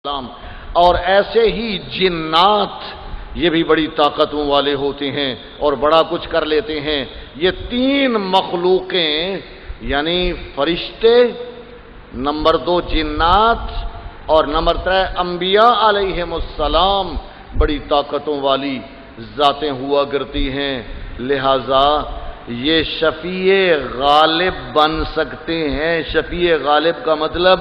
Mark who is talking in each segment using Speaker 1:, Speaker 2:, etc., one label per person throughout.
Speaker 1: السلام، اور ایسے ہی جنات یہ بھی بڑی طاقتوں والے ہوتے ہیں اور بڑا کچھ کر لیتے ہیں۔ یہ تین مخلوقیں یعنی فرشتے، نمبر 2 جنات اور نمبر 3 انبیاء علیہم السلام بڑی طاقتوں والی ذاتیں ہوا کرتی ہیں، لہذا یہ شفیع غالب بن سکتے ہیں۔ شفیع غالب کا مطلب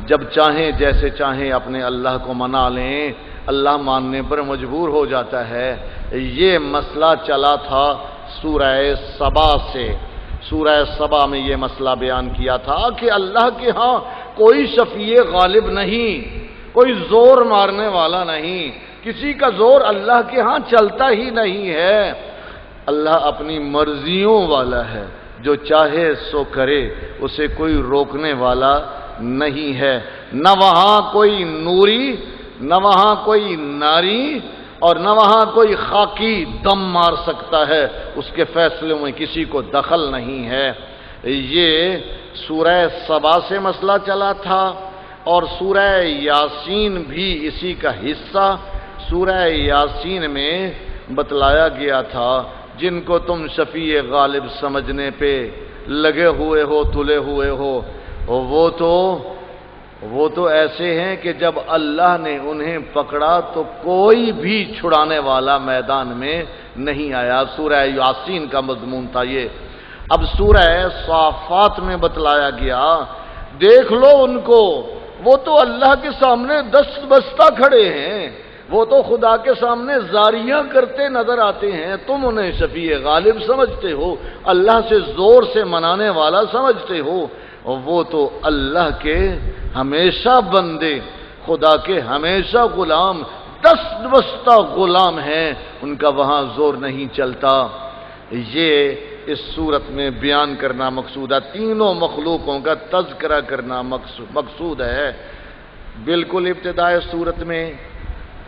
Speaker 1: جب چاہیں جیسے چاہیں اپنے اللہ کو منا لیں، اللہ ماننے پر مجبور ہو جاتا ہے۔ یہ مسئلہ چلا تھا سورہ سبا سے، سورہ سبا میں یہ مسئلہ بیان کیا تھا کہ اللہ کے ہاں کوئی شفیع غالب نہیں، کوئی زور مارنے والا نہیں، کسی کا زور اللہ کے ہاں چلتا ہی نہیں ہے۔ اللہ اپنی مرضیوں والا ہے، جو چاہے سو کرے، اسے کوئی روکنے والا نہیں ہے۔ نہ وہاں کوئی نوری، نہ وہاں کوئی ناری، اور نہ وہاں کوئی خاکی دم مار سکتا ہے، اس کے فیصلوں میں کسی کو دخل نہیں ہے۔ یہ سورہ سبا سے مسئلہ چلا تھا، اور سورہ یاسین بھی اسی کا حصہ۔ سورہ یاسین میں بتلایا گیا تھا جن کو تم شفیع غالب سمجھنے پہ لگے ہوئے ہو، تلے ہوئے ہو، وہ تو ایسے ہیں کہ جب اللہ نے انہیں پکڑا تو کوئی بھی چھڑانے والا میدان میں نہیں آیا۔ سورہ یاسین کا مضمون تھا یہ۔ اب سورہ صافات میں بتلایا گیا، دیکھ لو ان کو، وہ تو اللہ کے سامنے دست بستہ کھڑے ہیں، وہ تو خدا کے سامنے زاریاں کرتے نظر آتے ہیں، تم انہیں شفیع غالب سمجھتے ہو، اللہ سے زور سے منانے والا سمجھتے ہو۔ وہ تو اللہ کے ہمیشہ بندے، خدا کے ہمیشہ غلام، دست بستہ غلام ہیں، ان کا وہاں زور نہیں چلتا۔ یہ اس صورت میں بیان کرنا مقصود ہے، تینوں مخلوقوں کا تذکرہ کرنا مقصود ہے۔ بالکل ابتدائے صورت میں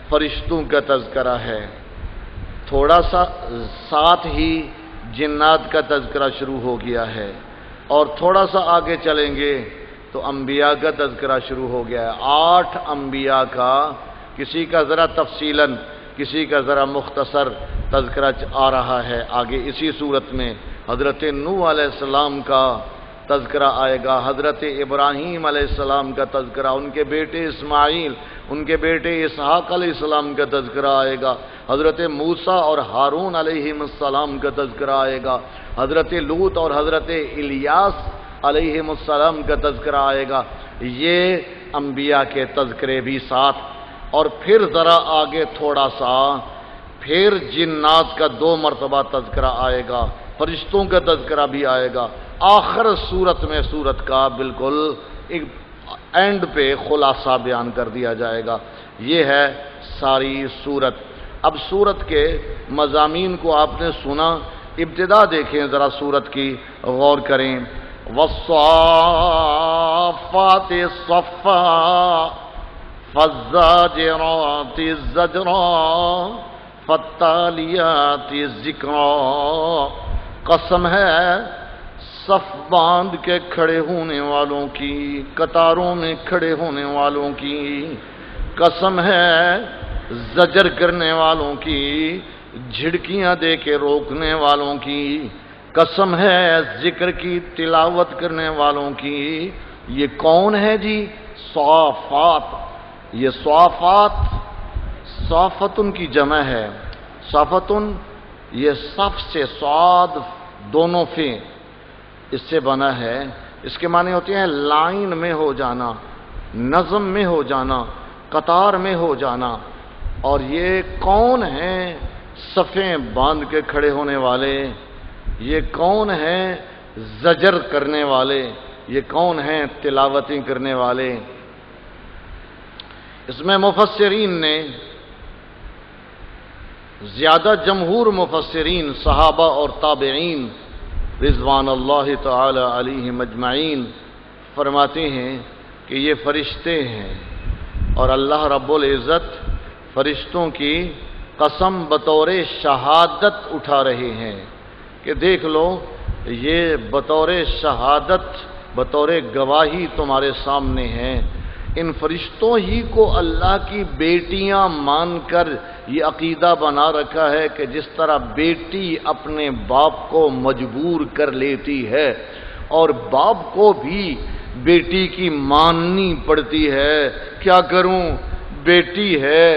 Speaker 1: فرشتوں کا تذکرہ ہے، تھوڑا سا ساتھ ہی جنات کا تذکرہ شروع ہو گیا ہے، اور تھوڑا سا آگے چلیں گے تو انبیاء کا تذکرہ شروع ہو گیا ہے۔ 8 انبیاء کا، کسی کا ذرا تفصیلاً، کسی کا ذرا مختصر تذکرہ آ رہا ہے آگے اسی صورت میں۔ حضرت نوح علیہ السلام کا تذکرہ آئے گا، حضرت ابراہیم علیہ السلام کا تذکرہ، ان کے بیٹے اسماعیل، ان کے بیٹے اسحاق علیہ السلام کا تذکرہ آئے گا، حضرت موسیٰ اور ہارون علیہ السلام کا تذکرہ آئے گا، حضرت لوط اور حضرت الیاس علیہ السلام کا تذکرہ آئے گا۔ یہ انبیاء کے تذکرے بھی ساتھ، اور پھر ذرا آگے تھوڑا سا پھر جنات کا 2 مرتبہ تذکرہ آئے گا، فرشتوں کا تذکرہ بھی آئے گا، آخر صورت میں صورت کا بالکل ایک اینڈ پہ خلاصہ بیان کر دیا جائے گا۔ یہ ہے ساری صورت۔ اب صورت کے مضامین کو آپ نے سنا، ابتدا دیکھیں ذرا صورت کی، غور کریں۔ والصافات صفا فالزاجرات زجرا فالتالیات ذکرا۔ قسم ہے صف باندھ کے کھڑے ہونے والوں کی، قطاروں میں کھڑے ہونے والوں کی، قسم ہے زجر کرنے والوں کی، جھڑکیاں دے کے روکنے والوں کی، قسم ہے ذکر کی تلاوت کرنے والوں کی۔ یہ کون ہے جی؟ صافات۔ یہ صافات، صافتن کی جمع ہے، صافتن یہ صف سے صاد دونوں فے اس سے بنا ہے، اس کے معنی ہوتے ہیں لائن میں ہو جانا، نظم میں ہو جانا، قطار میں ہو جانا۔ اور یہ کون ہیں صفیں باندھ کے کھڑے ہونے والے؟ یہ کون ہیں زجر کرنے والے؟ یہ کون ہیں تلاوتیں کرنے والے؟ اس میں مفسرین نے، زیادہ جمہور مفسرین صحابہ اور تابعین رضوان اللہ تعالی علیہم اجمعین فرماتے ہیں کہ یہ فرشتے ہیں، اور اللہ رب العزت فرشتوں کی قسم بطور شہادت اٹھا رہے ہیں کہ دیکھ لو، یہ بطور شہادت، بطور گواہی تمہارے سامنے ہیں۔ ان فرشتوں ہی کو اللہ کی بیٹیاں مان کر یہ عقیدہ بنا رکھا ہے کہ جس طرح بیٹی اپنے باپ کو مجبور کر لیتی ہے اور باپ کو بھی بیٹی کی ماننی پڑتی ہے. کیا کروں، بیٹی ہے،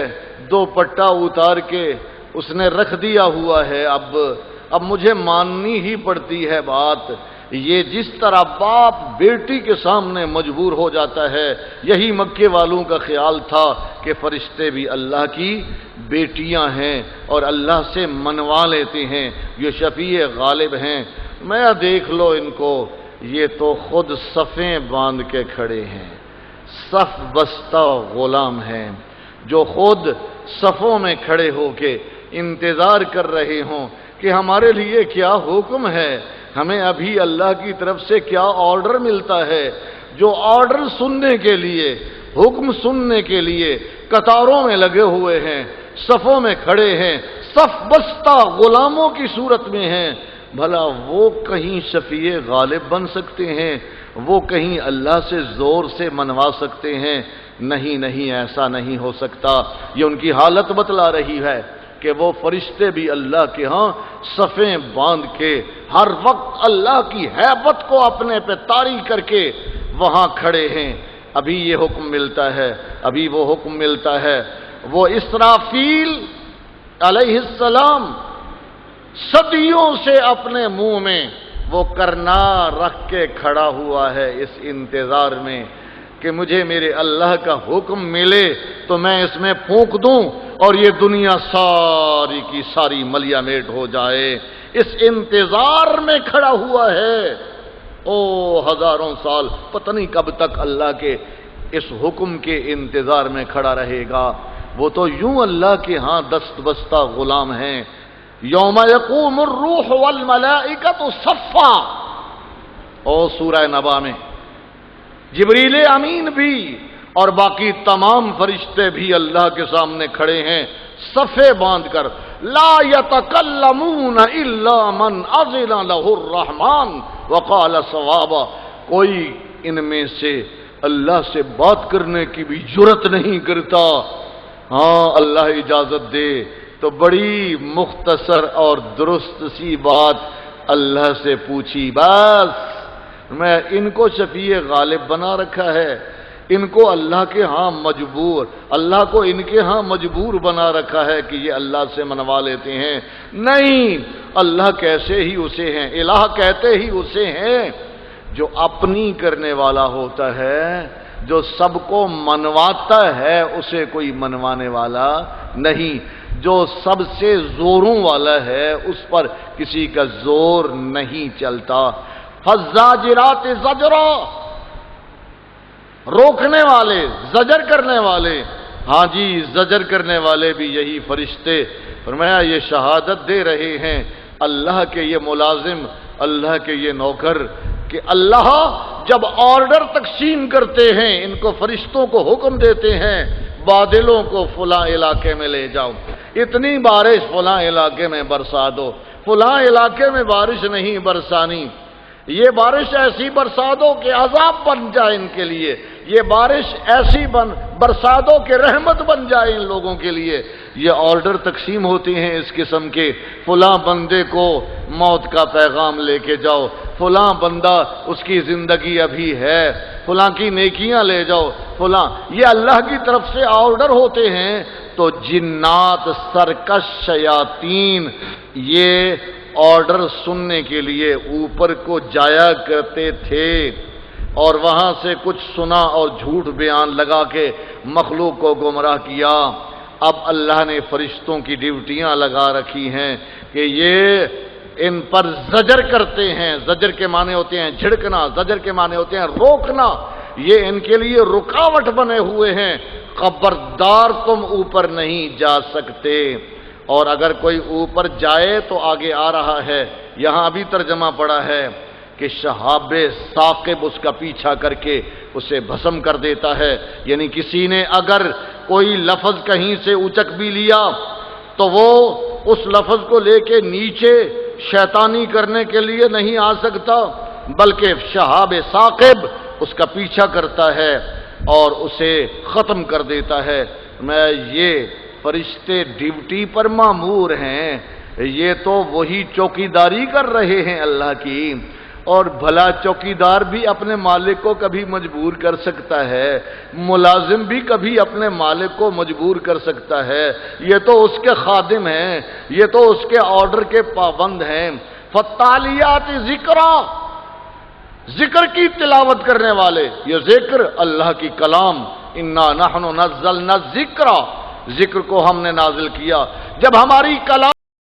Speaker 1: دوپٹہ اتار کے اس نے رکھ دیا ہوا ہے، اب مجھے ماننی ہی پڑتی ہے بات. یہ جس طرح باپ بیٹی کے سامنے مجبور ہو جاتا ہے، یہی مکے والوں کا خیال تھا کہ فرشتے بھی اللہ کی بیٹیاں ہیں اور اللہ سے منوا لیتے ہیں، یہ شفیع غالب ہیں. میں دیکھ لو ان کو، یہ تو خود صفیں باندھ کے کھڑے ہیں، صف بستہ غلام ہیں جو خود صفوں میں کھڑے ہو کے انتظار کر رہے ہوں کہ ہمارے لیے کیا حکم ہے، ہمیں ابھی اللہ کی طرف سے کیا آرڈر ملتا ہے. جو آرڈر سننے کے لیے، حکم سننے کے لیے قطاروں میں لگے ہوئے ہیں، صفوں میں کھڑے ہیں، صف بستہ غلاموں کی صورت میں ہیں، بھلا وہ کہیں شفیع غالب بن سکتے ہیں؟ وہ کہیں اللہ سے زور سے منوا سکتے ہیں؟ نہیں نہیں، ایسا نہیں ہو سکتا. یہ ان کی حالت بتلا رہی ہے کہ وہ فرشتے بھی اللہ کے ہاں صفیں باندھ کے ہر وقت اللہ کی ہیبت کو اپنے پہ طاری کر کے وہاں کھڑے ہیں. ابھی یہ حکم ملتا ہے، ابھی وہ حکم ملتا ہے. وہ اسرافیل علیہ السلام صدیوں سے اپنے منہ میں وہ کرنا رکھ کے کھڑا ہوا ہے اس انتظار میں کہ مجھے میرے اللہ کا حکم ملے تو میں اس میں پھونک دوں اور یہ دنیا ساری کی ساری ملیا میٹ ہو جائے. اس انتظار میں کھڑا ہوا ہے. او ہزاروں سال، پتہ نہیں کب تک اللہ کے اس حکم کے انتظار میں کھڑا رہے گا. وہ تو یوں اللہ کے ہاں دست بستہ غلام ہیں. یوم یقوم الروح والملائکۃ صفا، او سورہ نبا میں جبریل امین بھی اور باقی تمام فرشتے بھی اللہ کے سامنے کھڑے ہیں صفے باندھ کر. لا یتکلمون الا من اذن له الرحمن وقال صوابا. کوئی ان میں سے اللہ سے بات کرنے کی بھی جرت نہیں کرتا. ہاں اللہ اجازت دے تو بڑی مختصر اور درست سی بات اللہ سے پوچھی، بس میں ان کو شفیع غالب بنا رکھا ہے، ان کو اللہ کے ہاں مجبور، اللہ کو ان کے ہاں مجبور بنا رکھا ہے کہ یہ اللہ سے منوا لیتے ہیں. نہیں، اللہ کیسے ہی اسے ہیں، الہ کہتے ہی اسے ہیں جو اپنی کرنے والا ہوتا ہے، جو سب کو منواتا ہے اسے کوئی منوانے والا نہیں. جو سب سے زوروں والا ہے اس پر کسی کا زور نہیں چلتا. فالزاجرات زجرا، روکنے والے، زجر کرنے والے. ہاں جی، زجر کرنے والے بھی یہی فرشتے. فرمایا یہ شہادت دے رہے ہیں اللہ کے یہ ملازم، اللہ کے یہ نوکر کہ اللہ جب آرڈر تقسیم کرتے ہیں، ان کو فرشتوں کو حکم دیتے ہیں بادلوں کو فلاں علاقے میں لے جاؤ، اتنی بارش فلاں علاقے میں برسا دو، فلاں علاقے میں بارش نہیں برسانی، یہ بارش ایسی برسا دو کہ عذاب بن جائے ان کے لیے، یہ بارش ایسی برسا دو کہ رحمت بن جائے ان لوگوں کے لیے. یہ آرڈر تقسیم ہوتی ہیں اس قسم کے. فلاں بندے کو موت کا پیغام لے کے جاؤ، فلاں بندہ اس کی زندگی ابھی ہے، فلاں کی نیکیاں لے جاؤ، فلاں. یہ اللہ کی طرف سے آرڈر ہوتے ہیں. تو جنات، سرکش، شیاطین یہ آرڈر سننے کے لیے اوپر کو جایا کرتے تھے اور وہاں سے کچھ سنا اور جھوٹ بیان لگا کے مخلوق کو گمراہ کیا. اب اللہ نے فرشتوں کی ڈیوٹیاں لگا رکھی ہیں کہ یہ ان پر زجر کرتے ہیں. زجر کے معنی ہوتے ہیں جھڑکنا، زجر کے معنی ہوتے ہیں روکنا. یہ ان کے لیے رکاوٹ بنے ہوئے ہیں، خبردار تم اوپر نہیں جا سکتے. اور اگر کوئی اوپر جائے تو آگے آ رہا ہے، یہاں ابھی ترجمہ پڑا ہے کہ شہاب ثاقب اس کا پیچھا کر کے اسے بھسم کر دیتا ہے. یعنی کسی نے اگر کوئی لفظ کہیں سے اچک بھی لیا تو وہ اس لفظ کو لے کے نیچے شیطانی کرنے کے لیے نہیں آ سکتا، بلکہ شہاب ثاقب اس کا پیچھا کرتا ہے. اور اسے ختم کر دیتا ہے۔ میں یہ فرشتے ڈیوٹی پر مامور ہیں، یہ تو وہی چوکیداری کر رہے ہیں اللہ کی، اور بھلا چوکیدار بھی اپنے مالک کو کبھی مجبور کر سکتا ہے، ملازم بھی کبھی اپنے مالک کو مجبور کر سکتا ہے، یہ تو اس کے خادم ہیں، یہ تو اس کے آرڈر کے پابند ہیں۔ فالتالیات ذکرا، ذکر کی تلاوت کرنے والے، یہ ذکر اللہ کی کلام، انا نحن نزلنا الذکر، ذکر کو ہم نے نازل کیا۔ جب ہماری کلام